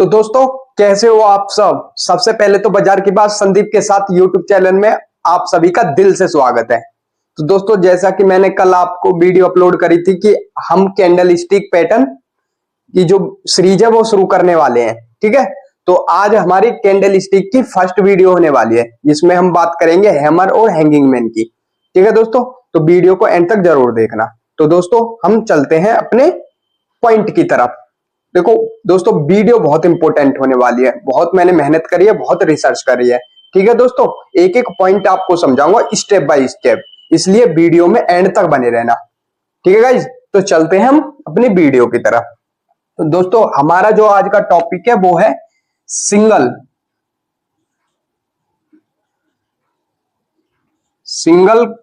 तो दोस्तों कैसे हो आप सब। सबसे पहले तो बाजार की बात संदीप के साथ यूट्यूब चैनल में आप सभी का दिल से स्वागत है। तो दोस्तों जैसा कि मैंने कल आपको वीडियो अपलोड करी थी कि हम कैंडल स्टिक पैटर्न की जो सीरीज है वो शुरू करने वाले हैं। ठीक है, तो आज हमारी कैंडल स्टिक की फर्स्ट वीडियो होने वाली है जिसमें हम बात करेंगे हैमर और हैंगिंग मैन की। ठीक है दोस्तों, तो वीडियो को एंड तक जरूर देखना। तो दोस्तों हम चलते हैं अपने पॉइंट की तरफ। देखो दोस्तों वीडियो बहुत इंपॉर्टेंट होने वाली है, बहुत मैंने मेहनत करी है, बहुत रिसर्च करी है। ठीक है दोस्तों, एक एक पॉइंट आपको समझाऊंगा स्टेप बाय स्टेप, इसलिए वीडियो में एंड तक बने रहना। ठीक है गाइज, तो चलते हैं हम अपनी वीडियो की तरफ। तो दोस्तों हमारा जो आज का टॉपिक है वो है सिंगल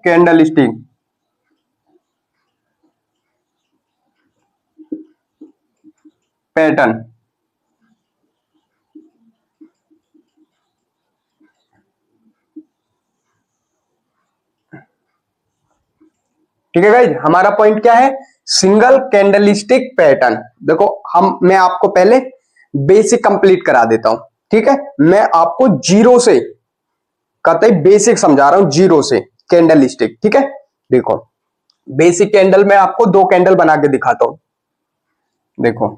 कैंडल स्टिक पैटर्न। ठीक है गाइज, हमारा पॉइंट क्या है? Single candlestick pattern. देखो मैं आपको पहले बेसिक कंप्लीट करा देता हूं। ठीक है, मैं आपको जीरो से कतई बेसिक समझा रहा हूं, जीरो से कैंडलस्टिक। ठीक है, देखो बेसिक कैंडल में आपको दो कैंडल बना के दिखाता हूं। देखो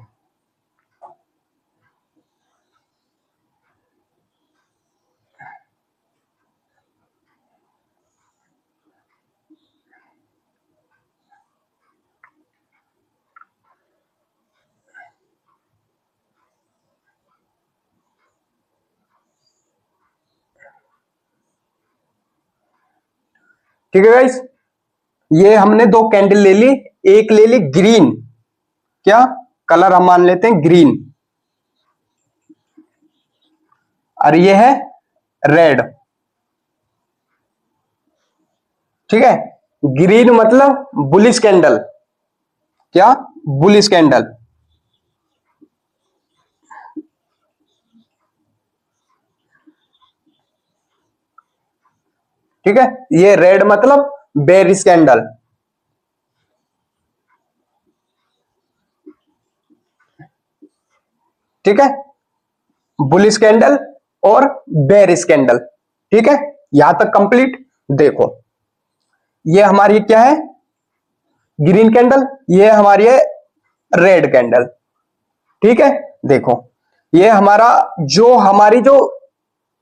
ठीक है गाइस, ये हमने दो कैंडल ले ली। एक ले ली ग्रीन, क्या कलर हम मान लेते हैं ग्रीन, और ये है रेड। ठीक है, ग्रीन मतलब बुलिश कैंडल, क्या बुलिश कैंडल। ठीक है, ये रेड मतलब बेरिश कैंडल। ठीक है, बुलिश कैंडल और बेरिश कैंडल। ठीक है, यहां तक कंप्लीट। देखो ये हमारी क्या है? ग्रीन कैंडल, ये हमारी है रेड कैंडल। ठीक है, देखो ये हमारी जो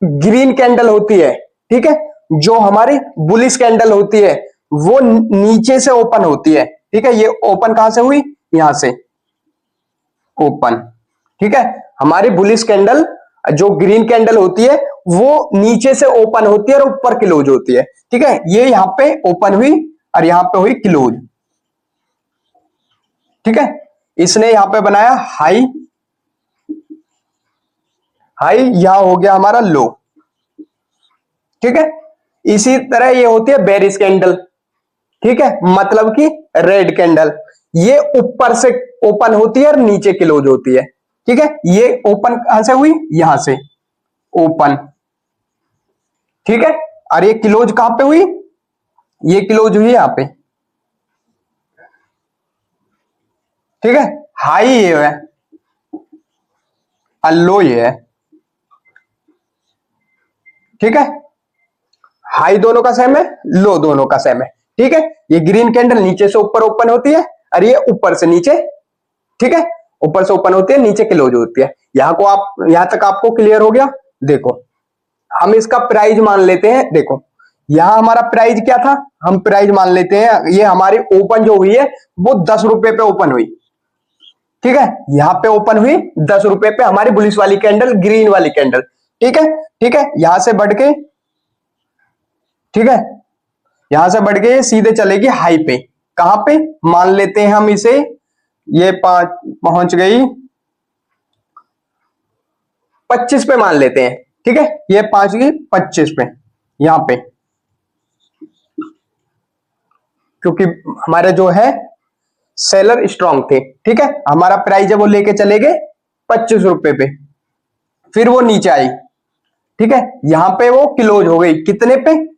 ग्रीन कैंडल होती है, ठीक है, जो हमारी बुलिश कैंडल होती है वो नीचे से ओपन होती है। ठीक है, ये ओपन कहां से हुई? यहां से ओपन। ठीक है, हमारी बुलिश कैंडल जो ग्रीन कैंडल होती है वो नीचे से ओपन होती है और ऊपर क्लोज होती है। ठीक है, ये यहां पे ओपन हुई और यहां पे हुई क्लोज। ठीक है, इसने यहां पे बनाया हाई, हाई यहां हो गया हमारा लो। ठीक है, इसी तरह ये होती है बेरिश कैंडल। ठीक है, मतलब कि रेड कैंडल, ये ऊपर से ओपन होती है और नीचे क्लोज होती है। ठीक है, ये ओपन कहां से हुई? यहां से ओपन। ठीक है, और ये क्लोज कहां पे हुई? ये क्लोज हुई यहां पे। ठीक है, हाई ये है और लो ये है। ठीक है, हाई दोनों का सेम है, लो दोनों का सेम है। ठीक है, ये ग्रीन कैंडल नीचे से ऊपर ओपन होती है और ये ऊपर से नीचे। ठीक है, ऊपर से ओपन होती है, नीचे क्लोज होती है। यहां तक आपको क्लियर हो गया? देखो हम इसका प्राइस मान लेते हैं। देखो यहां हमारा प्राइस क्या था? हम प्राइस मान लेते हैं, ये हमारी ओपन जो हुई है वो 10 रुपए पे ओपन हुई। ठीक है, यहां पे ओपन हुई 10 रुपए पे हमारी बुलिश वाली कैंडल, ग्रीन वाली कैंडल। ठीक है, ठीक है, यहां से बढ़ के, ठीक है, यहां से बढ़ के सीधे चलेगी हाई पे। कहां पे मान लेते हैं हम इसे? ये पहुंच गई 25 पे मान लेते हैं। ठीक है, ये पहुंच गई 25 पे यहां पे, क्योंकि हमारे जो है सेलर स्ट्रांग थे। ठीक है, हमारा प्राइस है वो लेके चले गए 25 रुपए पे, फिर वो नीचे आई। ठीक है, यहां पे वो क्लोज हो गई कितने पे?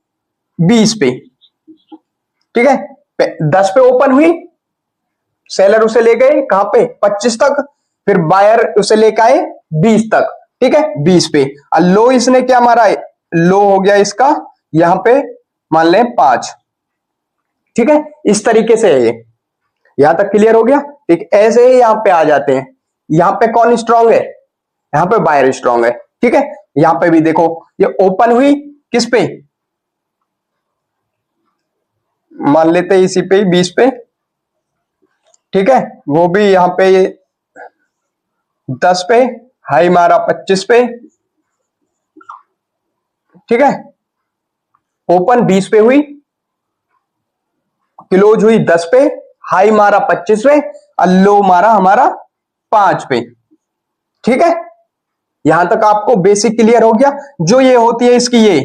20 पे। ठीक है, 10 पे ओपन हुई, सेलर उसे ले गए कहां पे? 25 तक। फिर बायर उसे लेकर आए 20 तक, ठीक है, 20 पे। और लो इसने क्या मारा है, लो हो गया इसका यहां पे मान लें 5, ठीक है, इस तरीके से है ये। यहां तक क्लियर हो गया, ठीक। ऐसे ही यहां पे आ जाते हैं, यहां पे कौन स्ट्रांग है, यहां पे बायर स्ट्रांग है, ठीक है। यहां पे भी देखो ये ओपन हुई किस पे, मान लेते हैं इसी पे 20 पे, ठीक है, वो भी यहां पे 10 पे, हाई मारा 25 पे, ठीक है, ओपन 20 पे हुई, क्लोज हुई 10 पे, हाई मारा 25 पे और लो मारा हमारा 5 पे, ठीक है। यहां तक आपको बेसिक क्लियर हो गया। जो ये होती है इसकी ये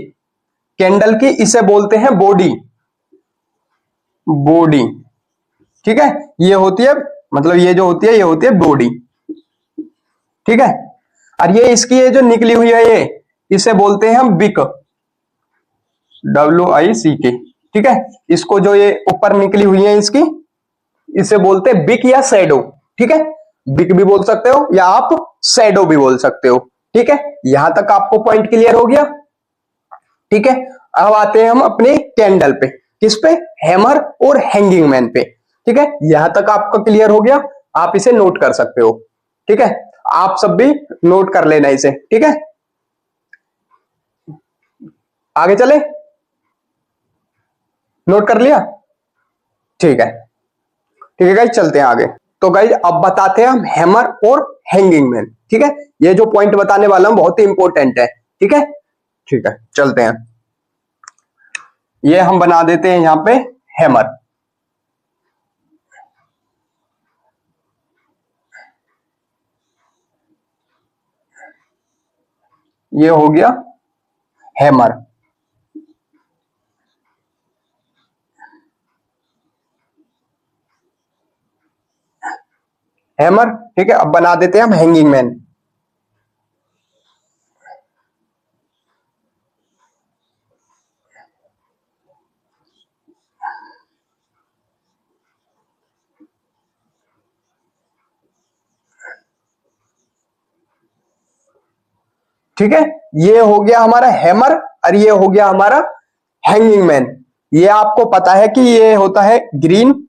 कैंडल की, इसे बोलते हैं बॉडी, बॉडी, ठीक है, ये होती है, मतलब ये जो होती है ये होती है बॉडी, ठीक है। और ये इसकी ये जो निकली हुई है ये, इसे बोलते हैं हम विक, WICK, ठीक है। इसको जो ये ऊपर निकली हुई है इसकी, इसे बोलते हैं बिक या शैडो, ठीक है, बिक भी बोल सकते हो या आप शैडो भी बोल सकते हो, ठीक है। यहां तक आपको पॉइंट क्लियर हो गया, ठीक है। अब आते हैं हम अपने कैंडल पे, किस पे, हैमर और हैंगिंग मैन पे, ठीक है। यहां तक आपका क्लियर हो गया, आप इसे नोट कर सकते हो, ठीक है, आप सब भी नोट कर लेना इसे, ठीक है। आगे चले, नोट कर लिया, ठीक है, ठीक है गाइज, चलते हैं आगे। तो गाइज अब बताते हैं हम हैमर और हैंगिंग मैन, ठीक है। ये जो पॉइंट बताने वाला हूं बहुत ही इंपॉर्टेंट है, ठीक है, ठीक है, चलते हैं। ये हम बना देते हैं यहां पे हैमर, ये हो गया हैमर, हैमर, ठीक है। अब बना देते हैं हम हैंगिंग मैन, ठीक है। ये हो गया हमारा हैमर और ये हो गया हमारा हैंगिंग मैन। ये आपको पता है कि ये होता है ग्रीन,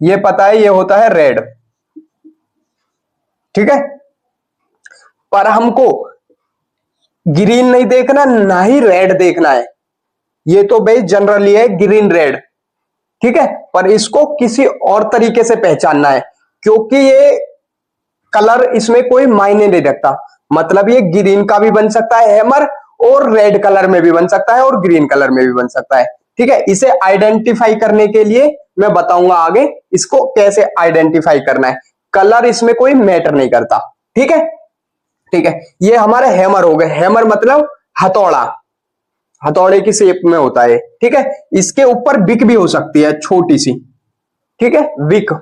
ये पता है ये होता है रेड, ठीक है। पर हमको ग्रीन नहीं देखना, ना ही रेड देखना है, ये तो भाई जनरली है ग्रीन रेड, ठीक है। पर इसको किसी और तरीके से पहचानना है, क्योंकि ये कलर इसमें कोई मायने नहीं रखता। मतलब ये ग्रीन का भी बन सकता है हैमर, और रेड कलर में भी बन सकता है, और ग्रीन कलर में भी बन सकता है, ठीक है। इसे आइडेंटिफाई करने के लिए मैं बताऊंगा आगे इसको कैसे आइडेंटिफाई करना है। कलर इसमें कोई मैटर नहीं करता, ठीक है, ठीक है। ये हमारे हैमर हो गए, हैमर मतलब हथौड़ा, हथौड़े की शेप में होता है, ठीक है। इसके ऊपर विक भी हो सकती है छोटी सी, ठीक है, विक,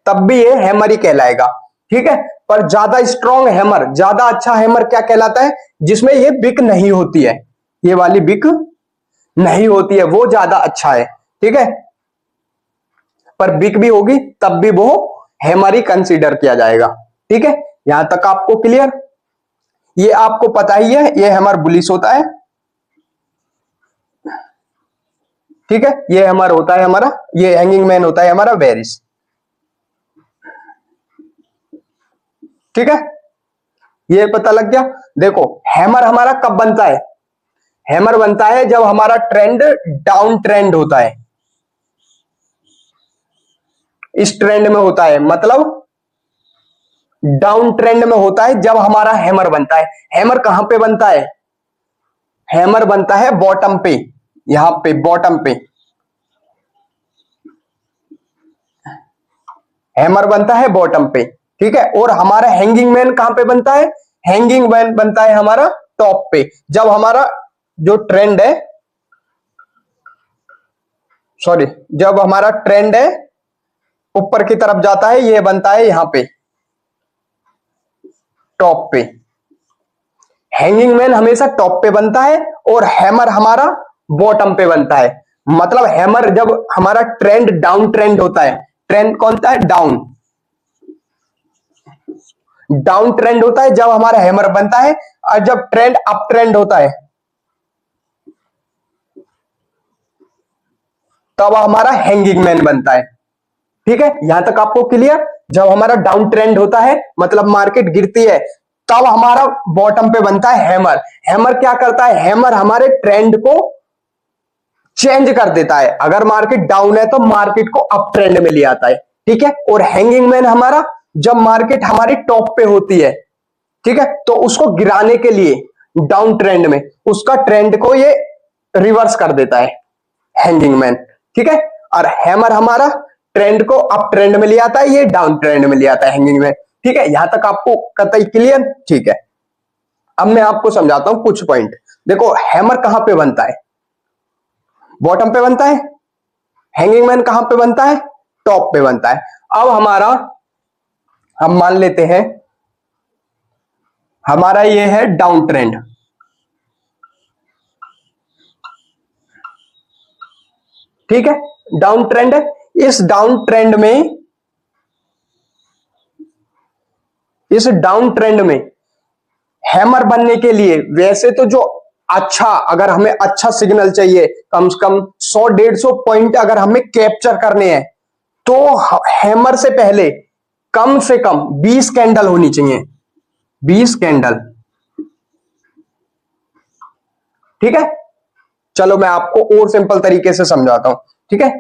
तब भी ये हैमर ही कहलाएगा, ठीक है। पर ज्यादा स्ट्रॉन्ग हैमर, ज्यादा अच्छा हैमर क्या कहलाता है, जिसमें ये बिक नहीं होती है, ये वाली बिक नहीं होती है, वो ज्यादा अच्छा है, ठीक है। पर बिक भी होगी तब भी वो हैमर ही कंसीडर किया जाएगा, ठीक है। यहां तक आपको क्लियर, ये आपको पता ही है, ये हैमर बुलिश होता है, ठीक है। ये हैमर होता है हमारा, ये हैंगिंग मैन होता है हमारा वेरिस, ठीक है। ये पता लग गया। देखो हैमर हमारा कब बनता है, हैमर बनता है जब हमारा ट्रेंड डाउन ट्रेंड होता है, इस ट्रेंड में होता है, मतलब डाउन ट्रेंड में होता है जब हमारा हैमर बनता है। हैमर कहां पे बनता है, हैमर बनता है बॉटम पे, यहां पे बॉटम पे हैमर बनता है, बॉटम पे, ठीक है। और हमारा हैंगिंग मैन कहां पे बनता है, हैंगिंग मैन बनता है हमारा टॉप पे, जब हमारा जो ट्रेंड है, सॉरी, जब हमारा ट्रेंड है ऊपर की तरफ जाता है, ये बनता है यहां पे टॉप पे। हैंगिंग मैन हमेशा टॉप पे बनता है और हैमर हमारा बॉटम पे बनता है। मतलब हैमर जब हमारा ट्रेंड डाउन ट्रेंड होता है, ट्रेंड कौन सा है? डाउन। डाउन ट्रेंड होता है जब हमारा हैमर बनता है, और जब ट्रेंड अप ट्रेंड होता है तब हमारा हैंगिंग मैन बनता है। ठीक है, यहां तक आपको क्लियर? जब हमारा डाउन ट्रेंड होता है मतलब मार्केट गिरती है, तब हमारा बॉटम पे बनता है हैमर। हैमर क्या करता है? हैमर हमारे ट्रेंड को चेंज कर देता है। अगर मार्केट डाउन है तो मार्केट को अप ट्रेंड में ले आता है। ठीक है, और हैंगिंग मैन हमारा जब मार्केट हमारी टॉप पे होती है, ठीक है, तो उसको गिराने के लिए डाउन ट्रेंड में उसका ट्रेंड को ये रिवर्स कर देता है, हैंगिंग मैन। ठीक है, और हैमर हमारा ट्रेंड को अप ट्रेंड में ले आता है, ये डाउन ट्रेंड में ले आता है, हैंगिंग मैन। ठीक है, यहां तक आपको कतई क्लियर? ठीक है, अब मैं आपको समझाता हूं कुछ पॉइंट। देखो, हैमर कहां पे बनता है? बॉटम पे बनता है। हैंगिंग मैन कहां पे बनता है? टॉप पे बनता है। अब हमारा, हम मान लेते हैं हमारा ये है डाउन ट्रेंड। ठीक है, डाउन ट्रेंड है। इस डाउन ट्रेंड में, इस डाउन ट्रेंड में हैमर बनने के लिए वैसे तो जो अच्छा, अगर हमें अच्छा सिग्नल चाहिए, कम से कम 100-150 पॉइंट अगर हमें कैप्चर करने हैं, तो हैमर से पहले कम से कम 20 कैंडल होनी चाहिए। 20 कैंडल। ठीक है, चलो मैं आपको और सिंपल तरीके से समझाता हूं। ठीक है,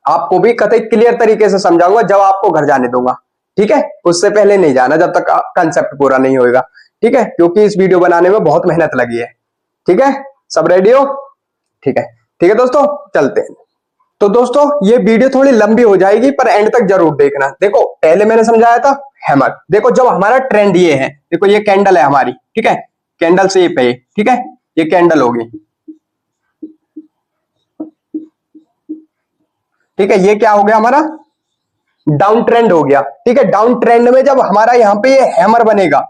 आपको भी कतई क्लियर तरीके से समझाऊंगा जब आपको घर जाने दूंगा। ठीक है, उससे पहले नहीं जाना जब तक कंसेप्ट पूरा नहीं होगा। ठीक है, क्योंकि इस वीडियो बनाने में बहुत मेहनत लगी है। ठीक है, सब रेडी हो? ठीक है, ठीक है दोस्तों, चलते हैं। तो दोस्तों, ये वीडियो थोड़ी लंबी हो जाएगी पर एंड तक जरूर देखना। देखो, पहले मैंने समझाया था हैमर। देखो, जब हमारा ट्रेंड ये है, देखो ये कैंडल है हमारी। ठीक है, कैंडल से ये पे, ठीक है, ये कैंडल होगी। ठीक है, ये क्या हो गया? हमारा डाउन ट्रेंड हो गया। ठीक है, डाउन ट्रेंड में जब हमारा यहां पे ये हैमर बनेगा,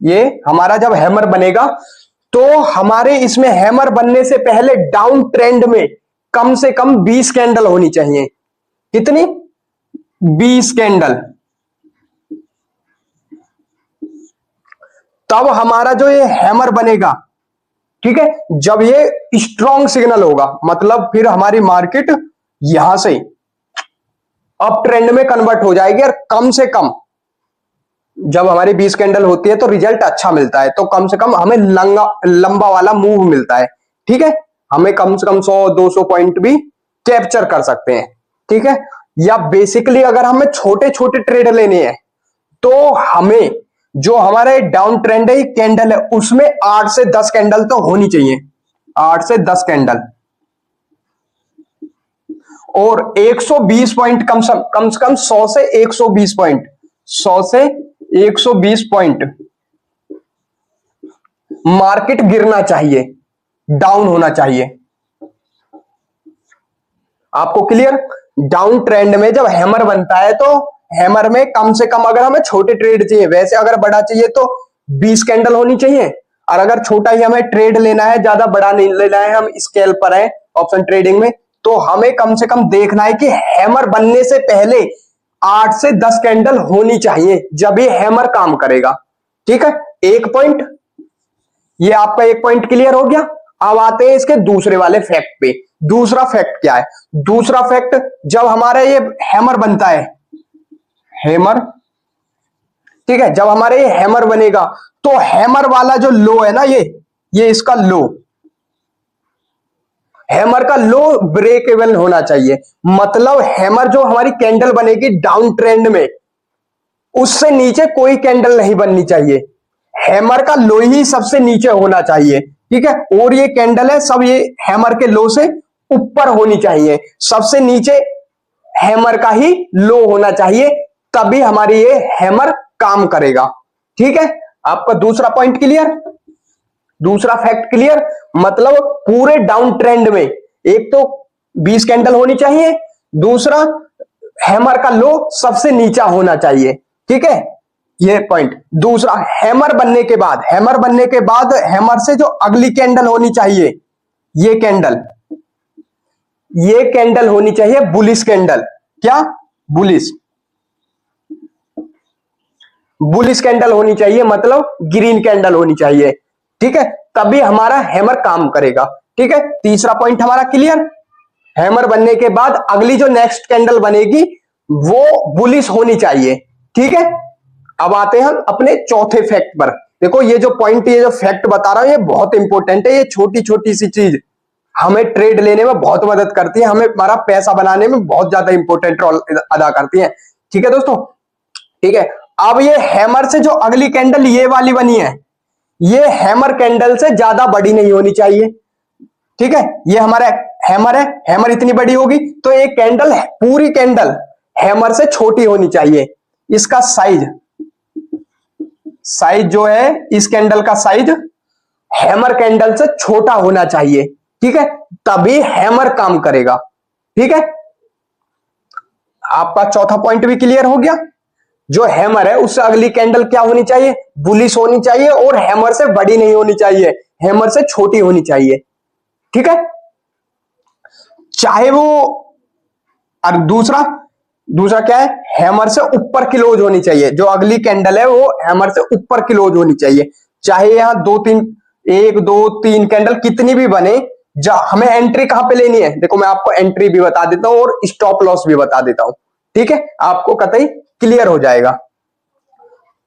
ये हमारा जब हैमर बनेगा, तो हमारे इसमें हैमर बनने से पहले डाउन ट्रेंड में कम से कम 20 कैंडल होनी चाहिए। कितनी? 20 कैंडल। तब हमारा जो ये हैमर बनेगा, ठीक है, जब ये स्ट्रॉन्ग सिग्नल होगा, मतलब फिर हमारी मार्केट यहां से अप ट्रेंड में कन्वर्ट हो जाएगी। और कम से कम जब हमारी 20 कैंडल होती है तो रिजल्ट अच्छा मिलता है, तो कम से कम हमें लंबा वाला मूव मिलता है। ठीक है, हमें कम से कम 100-200 पॉइंट भी कैप्चर कर सकते हैं। ठीक है, या बेसिकली अगर हमें छोटे छोटे ट्रेड लेने हैं, तो हमें जो हमारे डाउन ट्रेंड है कैंडल है, उसमें 8 से 10 कैंडल तो होनी चाहिए। 8 से 10 कैंडल, और 120 पॉइंट, कम से कम 100 से 120 पॉइंट, 100 से 120 पॉइंट मार्केट गिरना चाहिए, डाउन होना चाहिए। आपको क्लियर? डाउन ट्रेंड में जब हैमर बनता है, तो हैमर में कम से कम, अगर हमें छोटे ट्रेड चाहिए, वैसे अगर बड़ा चाहिए तो 20 कैंडल होनी चाहिए, और अगर छोटा ही हमें ट्रेड लेना है, ज्यादा बड़ा नहीं लेना है, हम स्केल पर है ऑप्शन ट्रेडिंग में, तो हमें कम से कम देखना है कि हैमर बनने से पहले 8 से 10 कैंडल होनी चाहिए, जब ये हैमर काम करेगा। ठीक है, एक पॉइंट, ये आपका एक पॉइंट क्लियर हो गया। अब आते हैं इसके दूसरे वाले फैक्ट पे। दूसरा फैक्ट क्या है? दूसरा फैक्ट, जब हमारा ये हैमर बनता है, हैमर, ठीक है, जब हमारे ये हैमर बनेगा, तो हैमर वाला जो लो है ना, ये इसका लो, हैमर का लो ब्रेकेबल होना चाहिए। मतलब हैमर जो हमारी कैंडल बनेगी डाउन ट्रेंड में, उससे नीचे कोई कैंडल नहीं बननी चाहिए। हैमर का लो ही सबसे नीचे होना चाहिए। ठीक है, और ये कैंडल है सब, ये हैमर के लो से ऊपर होनी चाहिए। सबसे नीचे हैमर का ही लो होना चाहिए, तभी हमारी ये हैमर काम करेगा। ठीक है, आपका दूसरा पॉइंट क्लियर? दूसरा फैक्ट क्लियर? मतलब पूरे डाउन ट्रेंड में एक तो 20 कैंडल होनी चाहिए, दूसरा हैमर का लो सबसे नीचा होना चाहिए। ठीक है, ये पॉइंट। दूसरा, हैमर बनने के बाद, हैमर बनने के बाद हैमर से जो अगली कैंडल होनी चाहिए, ये कैंडल, ये कैंडल होनी चाहिए बुलिश कैंडल। क्या? बुलिश। बुलिश कैंडल होनी चाहिए, मतलब ग्रीन कैंडल होनी चाहिए। ठीक है, तभी हमारा हैमर काम करेगा। ठीक है, तीसरा पॉइंट हमारा क्लियर। हैमर बनने के बाद अगली जो नेक्स्ट कैंडल बनेगी वो बुलिश होनी चाहिए। ठीक है, अब आते हैं हम अपने चौथे फैक्ट पर। देखो ये जो पॉइंट, ये जो फैक्ट बता रहा हूं, ये बहुत इंपॉर्टेंट है। ये छोटी छोटी सी चीज हमें ट्रेड लेने में बहुत मदद करती है, हमें हमारा पैसा बनाने में बहुत ज्यादा इंपॉर्टेंट रोल अदा करती है। ठीक है दोस्तों, ठीक है। अब ये हैमर से जो अगली कैंडल ये वाली बनी है, ये हैमर कैंडल से ज्यादा बड़ी नहीं होनी चाहिए। ठीक है, ये हमारा हैमर है, हैमर इतनी बड़ी होगी तो एक कैंडल, पूरी कैंडल हैमर से छोटी होनी चाहिए। इसका साइज जो है, इस कैंडल का साइज हैमर कैंडल से छोटा होना चाहिए। ठीक है, तभी हैमर काम करेगा। ठीक है, आपका चौथा पॉइंट भी क्लियर हो गया। जो हैमर है उससे अगली कैंडल क्या होनी चाहिए? बुलिश होनी चाहिए, और हैमर से बड़ी नहीं होनी चाहिए, हैमर से छोटी होनी चाहिए। ठीक है, चाहे वो, और दूसरा क्या है? हैमर से ऊपर क्लोज होनी चाहिए। जो अगली कैंडल है वो हैमर से ऊपर क्लोज होनी चाहिए। चाहे यहां 1 2 3 कैंडल कितनी भी बने, हमें एंट्री कहां पे लेनी है? देखो मैं आपको एंट्री भी बता देता हूं और स्टॉप लॉस भी बता देता हूं। ठीक है, आपको कतई क्लियर हो जाएगा।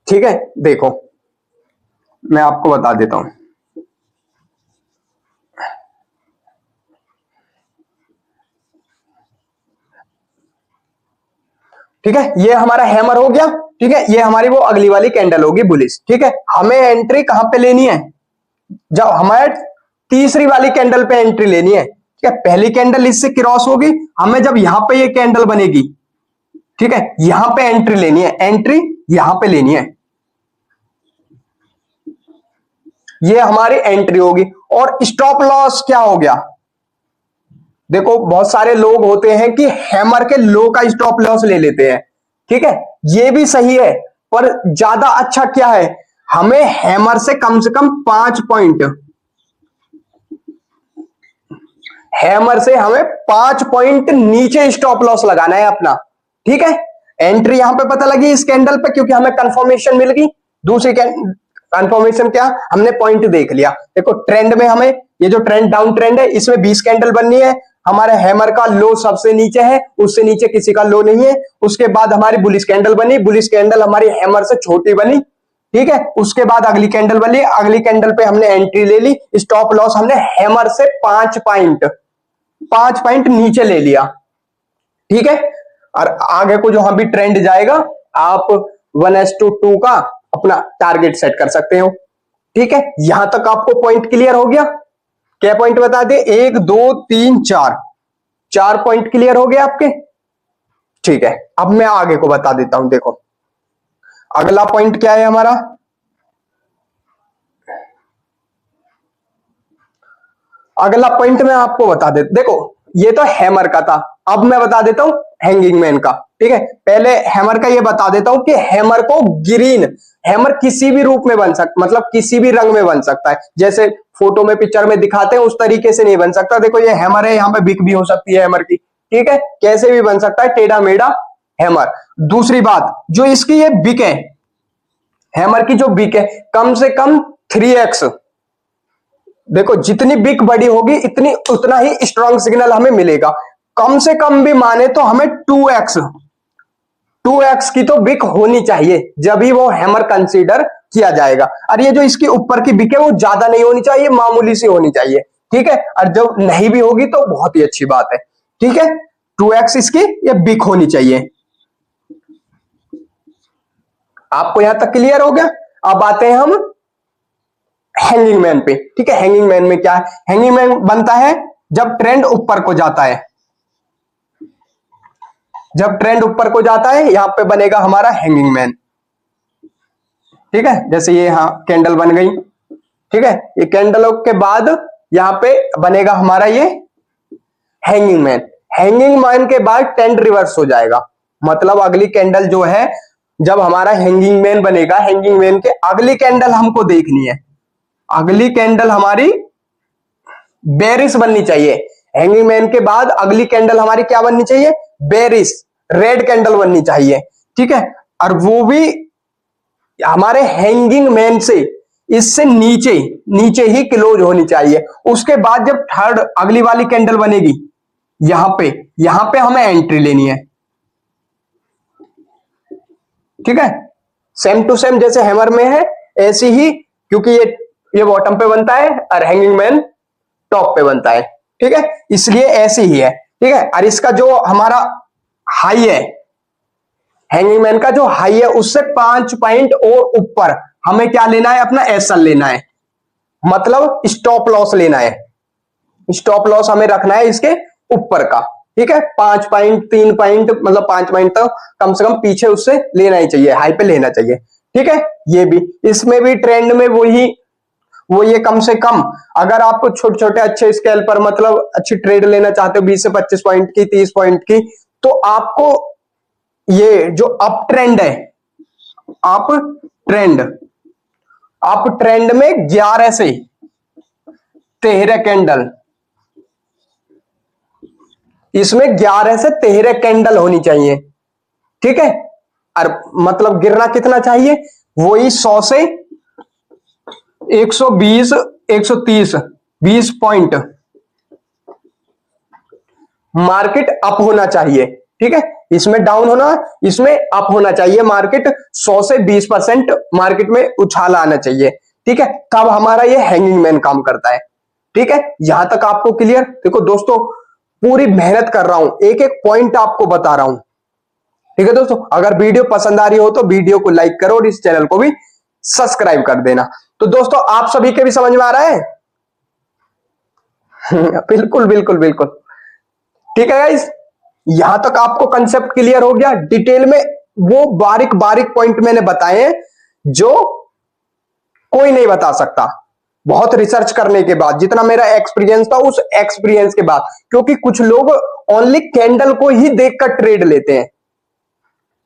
ठीक है, देखो मैं आपको बता देता हूं। ठीक है, ये हमारा हैमर हो गया। ठीक है, ये हमारी वो अगली वाली कैंडल होगी बुलिश। ठीक है, हमें एंट्री कहां पे लेनी है? जब हमारे तीसरी वाली कैंडल पे एंट्री लेनी है। ठीक है, पहली कैंडल इससे क्रॉस होगी, हमें जब यहां पे ये कैंडल बनेगी, ठीक है, यहां पे एंट्री लेनी है, एंट्री यहां पे लेनी है। ये हमारी एंट्री होगी। और स्टॉप लॉस क्या हो गया? देखो बहुत सारे लोग होते हैं कि हैमर के लो का स्टॉप लॉस ले लेते हैं। ठीक है, ये भी सही है, पर ज्यादा अच्छा क्या है? हमें हैमर से कम 5 पॉइंट, हैमर से हमें 5 पॉइंट नीचे स्टॉप लॉस लगाना है अपना। ठीक है, एंट्री यहां पे पता लगी इस कैंडल पे, क्योंकि हमें कंफर्मेशन मिल गई। दूसरी कंफर्मेशन क्या? हमने पॉइंट देख लिया। देखो ट्रेंड में हमें, ये जो ट्रेंड डाउन ट्रेंड है, इसमें 20 कैंडल बननी है। हमारे हैमर का लो सबसे नीचे है, उससे नीचे किसी का लो नहीं है। उसके बाद हमारी बुलिश कैंडल बनी, बुलिश कैंडल हमारी हैमर से छोटी बनी। ठीक है, उसके बाद अगली कैंडल बनी, अगली कैंडल पे हमने एंट्री ले ली। स्टॉप लॉस हमने हैमर से 5 पॉइंट नीचे ले लिया। ठीक है, और आगे को जो हम भी ट्रेंड जाएगा, आप 1:2 का अपना टारगेट सेट कर सकते हो। ठीक है, यहां तक आपको पॉइंट क्लियर हो गया? क्या पॉइंट बता दे? 1 2 3 4 पॉइंट क्लियर हो गए आपके। ठीक है, अब मैं आगे को बता देता हूं। देखो अगला पॉइंट क्या है हमारा? अगला पॉइंट मैं आपको बता दे, देखो ये तो हैमर का था, अब मैं बता देता हूं हैंगिंग मैन का। ठीक है, पहले हैमर का ये बता देता हूं कि हैमर को ग्रीन, हैमर किसी भी रूप में बन सकता, मतलब किसी भी रंग में बन सकता है। जैसे फोटो में पिक्चर में दिखाते हैं उस तरीके से नहीं बन सकता। देखो ये हैमर है, यहाँ पे बिक भी हो सकती है हैमर की। ठीक है, कैसे भी बन सकता है, टेढ़ा मेढ़ा हैमर। दूसरी बात, जो इसकी ये बिक है, हैमर की जो बिक है, कम से कम 3x। देखो जितनी बिक बड़ी होगी इतनी उतना ही स्ट्रॉन्ग सिग्नल हमें मिलेगा। कम से कम भी माने तो हमें 2x की तो बिक होनी चाहिए, जब ही वो हैमर कंसीडर किया जाएगा। और ये जो इसकी ऊपर की बिक है वो ज्यादा नहीं होनी चाहिए, मामूली सी होनी चाहिए। ठीक है, और जब नहीं भी होगी तो बहुत ही अच्छी बात है। ठीक है, 2x इसकी ये बिक होनी चाहिए। आपको यहां तक क्लियर हो गया? अब आते हैं हम हैंगिंग मैन पे। ठीक है, हैंगिंग मैन में क्या है? हैंगिंग मैन बनता है जब ट्रेंड ऊपर को जाता है। जब ट्रेंड ऊपर को जाता है यहां पे बनेगा हमारा हैंगिंग मैन। ठीक है, जैसे ये यहां कैंडल बन गई। ठीक है, ये कैंडलों के बाद यहां पे बनेगा हमारा ये हैंगिंग मैन। हैंगिंग मैन के बाद ट्रेंड रिवर्स हो जाएगा, मतलब अगली कैंडल जो है, जब हमारा हैंगिंग मैन बनेगा, हैंगिंग मैन के अगली कैंडल हमको देखनी है। अगली कैंडल हमारी बेरिश बननी चाहिए। हैंगिंग मैन के बाद अगली कैंडल हमारी क्या बननी चाहिए, बेरिश रेड कैंडल बननी चाहिए, ठीक है। और वो भी हमारे हैंगिंग मैन से इससे नीचे नीचे ही क्लोज होनी चाहिए। उसके बाद जब थर्ड अगली वाली कैंडल बनेगी, यहां पे हमें एंट्री लेनी है, ठीक है। सेम टू सेम जैसे हैमर में है ऐसी ही, क्योंकि ये बॉटम पे बनता है और हैंगिंग मैन टॉप पे बनता है, ठीक है, इसलिए ऐसी ही है, ठीक है। और इसका जो हमारा हाई है, हैंगिंग मैन का जो हाई है उससे 5 पॉइंट और ऊपर हमें क्या लेना है, अपना एसएल लेना है, मतलब स्टॉप लॉस लेना है। स्टॉप लॉस हमें रखना है इसके ऊपर का, ठीक है। 5 पॉइंट 3 पॉइंट मतलब 5 पॉइंट तक कम से कम पीछे उससे लेना ही चाहिए, हाई पे लेना चाहिए, ठीक है। ये भी इसमें भी ट्रेंड में वो ये कम से कम अगर आपको छोटे छोटे अच्छे स्केल पर मतलब अच्छी ट्रेड लेना चाहते हो 20 से 25 पॉइंट की 30 पॉइंट की, तो आपको ये जो अप ट्रेंड है, अप ट्रेंड में 11 से 13 कैंडल, इसमें 11 से 13 कैंडल होनी चाहिए, ठीक है। और मतलब गिरना कितना चाहिए, वही 100 से 120 130 20 पॉइंट मार्केट अप होना चाहिए, ठीक है। इसमें डाउन होना, इसमें अप होना चाहिए, मार्केट 100 से 20% मार्केट में उछाल आना चाहिए, ठीक है। तब हमारा ये हैंगिंग मैन काम करता है, ठीक है। यहां तक आपको क्लियर। देखो दोस्तों, पूरी मेहनत कर रहा हूं, एक एक पॉइंट आपको बता रहा हूं, ठीक है दोस्तों। अगर वीडियो पसंद आ रही हो तो वीडियो को लाइक करो और इस चैनल को भी सब्सक्राइब कर देना। तो दोस्तों आप सभी के भी समझ में आ रहा है बिल्कुल बिल्कुल बिल्कुल, ठीक है गाइस। यहां तक आपको कंसेप्ट क्लियर हो गया। डिटेल में वो बारीक बारीक पॉइंट मैंने बताए हैं जो कोई नहीं बता सकता, बहुत रिसर्च करने के बाद, जितना मेरा एक्सपीरियंस था उस एक्सपीरियंस के बाद। क्योंकि कुछ लोग ओनली कैंडल को ही देखकर ट्रेड लेते हैं,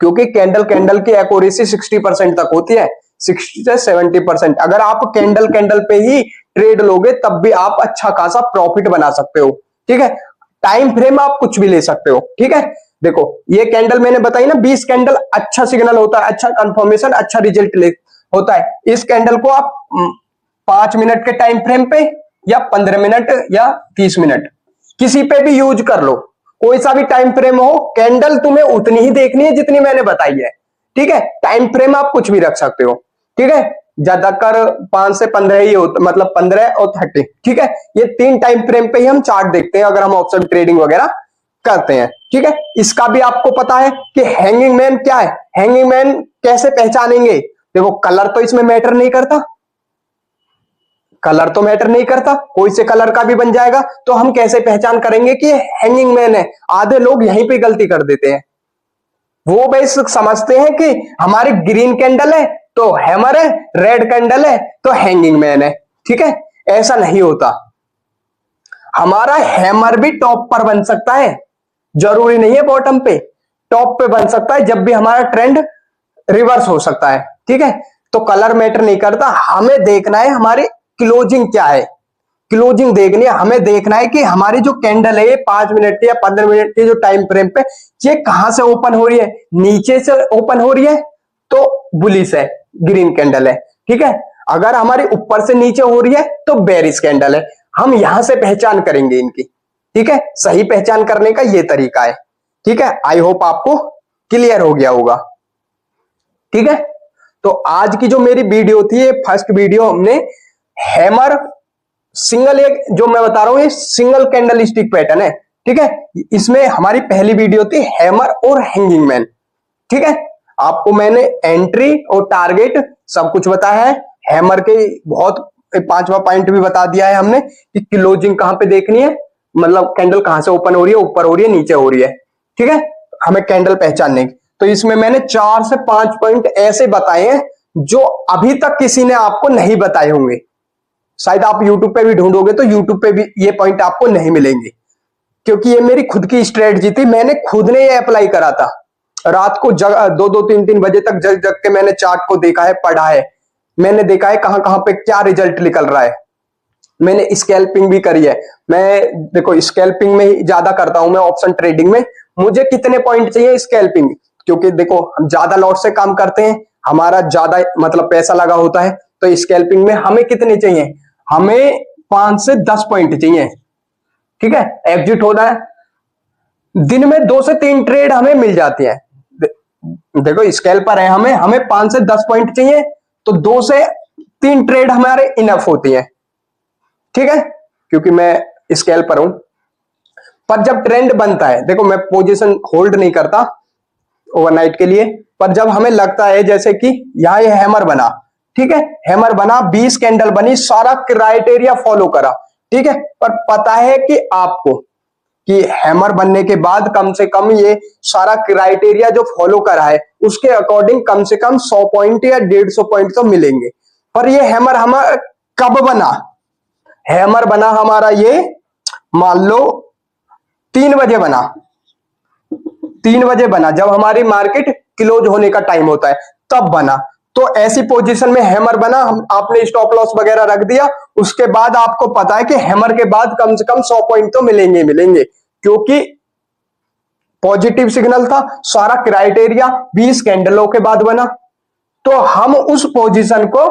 क्योंकि कैंडल की एक्यूरेसी 60% तक होती है, 60 से 70%। अगर आप कैंडल पे ही ट्रेड लोगे तब भी आप अच्छा खासा प्रॉफिट बना सकते हो, ठीक है। टाइम फ्रेम आप कुछ भी ले सकते हो, ठीक है। देखो ये कैंडल मैंने बताई ना, 20 कैंडल अच्छा सिग्नल होता है, अच्छा कंफर्मेशन, अच्छा रिजल्ट होता है। इस कैंडल को आप 5 मिनट के टाइम फ्रेम पे या 15 मिनट या 30 मिनट किसी पे भी यूज कर लो, कोई सा भी टाइम फ्रेम हो, कैंडल तुम्हें उतनी ही देखनी है जितनी मैंने बताई है, ठीक है। टाइम फ्रेम आप कुछ भी रख सकते हो, ठीक है। ज्यादातर 5 से 15 ही होता, मतलब 15 और 30, ठीक है। ये 3 टाइम फ्रेम पे ही हम चार्ट देखते हैं अगर हम ऑप्शन ट्रेडिंग वगैरह करते हैं, ठीक है। इसका भी आपको पता है कि हैंगिंग मैन क्या है, हैंगिंग मैन कैसे पहचानेंगे। देखो कलर तो इसमें मैटर नहीं करता, कलर तो मैटर नहीं करता, कोई से कलर का भी बन जाएगा। तो हम कैसे पहचान करेंगे कि हैंगिंग मैन है। आधे लोग यहीं पे गलती कर देते हैं, वो बस समझते हैं कि हमारी ग्रीन कैंडल है तो हैमर है, रेड कैंडल है तो हैंगिंग मैन है, ठीक है। ऐसा नहीं होता, हमारा हैमर भी टॉप पर बन सकता है, जरूरी नहीं है बॉटम पे, टॉप पे बन सकता है जब भी हमारा ट्रेंड रिवर्स हो सकता है, ठीक है। तो कलर मैटर नहीं करता, हमें देखना है हमारी क्लोजिंग क्या है, क्लोजिंग देखनी है। हमें देखना है कि हमारी जो कैंडल है 5 मिनट की या 15 मिनट की जो टाइम फ्रेम पे, ये कहां से ओपन हो रही है, नीचे से ओपन हो रही है तो बुलिश है, ग्रीन कैंडल है, ठीक है। अगर हमारी ऊपर से नीचे हो रही है तो बेरिश कैंडल है। हम यहां से पहचान करेंगे इनकी, ठीक है। सही पहचान करने का ये तरीका है, ठीक है। आई होप आपको क्लियर हो गया होगा, ठीक है। तो आज की जो मेरी वीडियो थी, ये फर्स्ट वीडियो हमने हैमर सिंगल, एक जो मैं बता रहा हूं ये सिंगल कैंडल स्टिक पैटर्न है, ठीक है। इसमें हमारी पहली वीडियो थी हैमर और हैंगिंग मैन, ठीक है। आपको मैंने एंट्री और टारगेट सब कुछ बताया है, हैमर के बहुत 5वां पॉइंट भी बता दिया है हमने कि क्लोजिंग कहां पे देखनी है, मतलब कैंडल कहां से ओपन हो रही है, ऊपर हो रही है, नीचे हो रही है, ठीक है। हमें कैंडल पहचानने की, तो इसमें मैंने 4 से 5 पॉइंट ऐसे बताए हैं जो अभी तक किसी ने आपको नहीं बताए होंगे। शायद आप YouTube पे भी ढूंढोगे तो YouTube पे भी ये पॉइंट आपको नहीं मिलेंगे, क्योंकि ये मेरी खुद की स्ट्रेटजी थी, मैंने खुद ने ये अप्लाई करा था। रात को 2-2 3-3 बजे तक जग जग के मैंने चार्ट को देखा है, पढ़ा है, मैंने देखा है कहां कहां पे क्या रिजल्ट निकल रहा है, मैंने स्कैल्पिंग भी करी है। मैं देखो स्कैल्पिंग में ही ज्यादा करता हूं मैं, ऑप्शन ट्रेडिंग में। मुझे कितने पॉइंट चाहिए स्कैल्पिंग, क्योंकि देखो हम ज्यादा लॉट से काम करते हैं, हमारा ज्यादा मतलब पैसा लगा होता है, तो स्कैल्पिंग में हमें कितने चाहिए, हमें 5 से 10 पॉइंट चाहिए। ठीक है, एग्जिट होना है, दिन में 2 से 3 ट्रेड हमें मिल जाती है। देखो स्कैल्पर है, हमें हमें 5 से 10 पॉइंट चाहिए, तो 2 से 3 ट्रेड हमारे इनफ होती है। ठीक है, क्योंकि मैं स्कैल्पर हूं। पर जब ट्रेंड बनता है, देखो मैं पोजीशन होल्ड नहीं करता ओवरनाइट के लिए, पर जब हमें लगता है जैसे कि यहां ये हैमर बना, ठीक है, हैमर बना, 20 कैंडल बनी, सारा क्राइटेरिया फॉलो करा, ठीक है, पर पता है कि आपको कि हैमर बनने के बाद कम से कम ये सारा क्राइटेरिया जो फॉलो करा है उसके अकॉर्डिंग कम से कम 100 पॉइंट या 150 पॉइंट तो मिलेंगे। पर ये हैमर हमारा कब बना, हैमर बना हमारा ये मान लो 3 बजे बना, 3 बजे बना, जब हमारी मार्केट क्लोज होने का टाइम होता है तब बना। तो ऐसी पोजीशन में हैमर बना, हम आपने स्टॉप लॉस वगैरह रख दिया, उसके बाद आपको पता है कि हैमर के बाद कम से कम 100 पॉइंट तो मिलेंगे मिलेंगे, क्योंकि पॉजिटिव सिग्नल था, सारा क्राइटेरिया 20 कैंडलों के बाद बना, तो हम उस पोजीशन को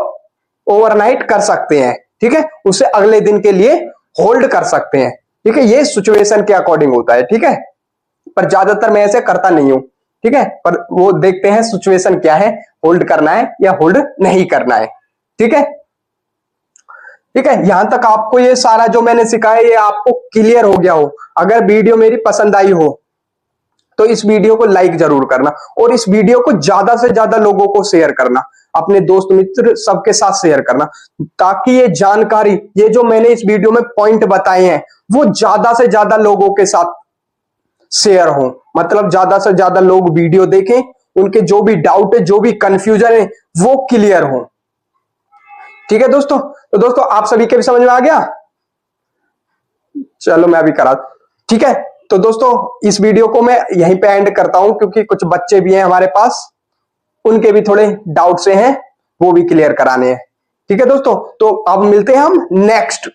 ओवरनाइट कर सकते हैं। ठीक है, उसे अगले दिन के लिए होल्ड कर सकते हैं। ठीक है, ये सिचुएशन के अकॉर्डिंग होता है। ठीक है, पर ज्यादातर मैं ऐसे करता नहीं हूं। ठीक है, पर वो देखते हैं सिचुएशन क्या है, होल्ड करना है या होल्ड नहीं करना है। ठीक है, ठीक है, यहां तक आपको ये सारा जो मैंने सिखाया ये आपको क्लियर हो गया हो। अगर वीडियो मेरी पसंद आई हो तो इस वीडियो को लाइक जरूर करना, और इस वीडियो को ज्यादा से ज्यादा लोगों को शेयर करना, अपने दोस्त मित्र सबके साथ शेयर करना, ताकि ये जानकारी, ये जो मैंने इस वीडियो में पॉइंट बताए हैं वो ज्यादा से ज्यादा लोगों के साथ शेयर हो, मतलब ज्यादा से ज्यादा लोग वीडियो देखें, उनके जो भी डाउट है, जो भी कंफ्यूजन है वो क्लियर हो। ठीक है दोस्तों, तो दोस्तों आप सभी के भी समझ में आ गया। चलो मैं अभी करा, ठीक है, तो दोस्तों इस वीडियो को मैं यहीं पे एंड करता हूं, क्योंकि कुछ बच्चे भी हैं हमारे पास, उनके भी थोड़े डाउट से हैं, वो भी क्लियर कराने हैं। ठीक है दोस्तों, तो अब मिलते हैं हम नेक्स्ट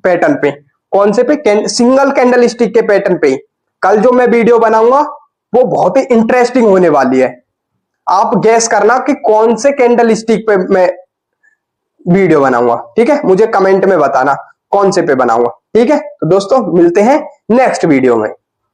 पैटर्न पे। कौन से पे, सिंगल कैंडल स्टिक के पैटर्न पे। कल जो मैं वीडियो बनाऊंगा वो बहुत ही इंटरेस्टिंग होने वाली है। आप गैस करना कि कौन से कैंडल स्टिक पे मैं वीडियो बनाऊंगा। ठीक है, मुझे कमेंट में बताना कौन से पे बनाऊंगा। ठीक है, तो दोस्तों मिलते हैं नेक्स्ट वीडियो में।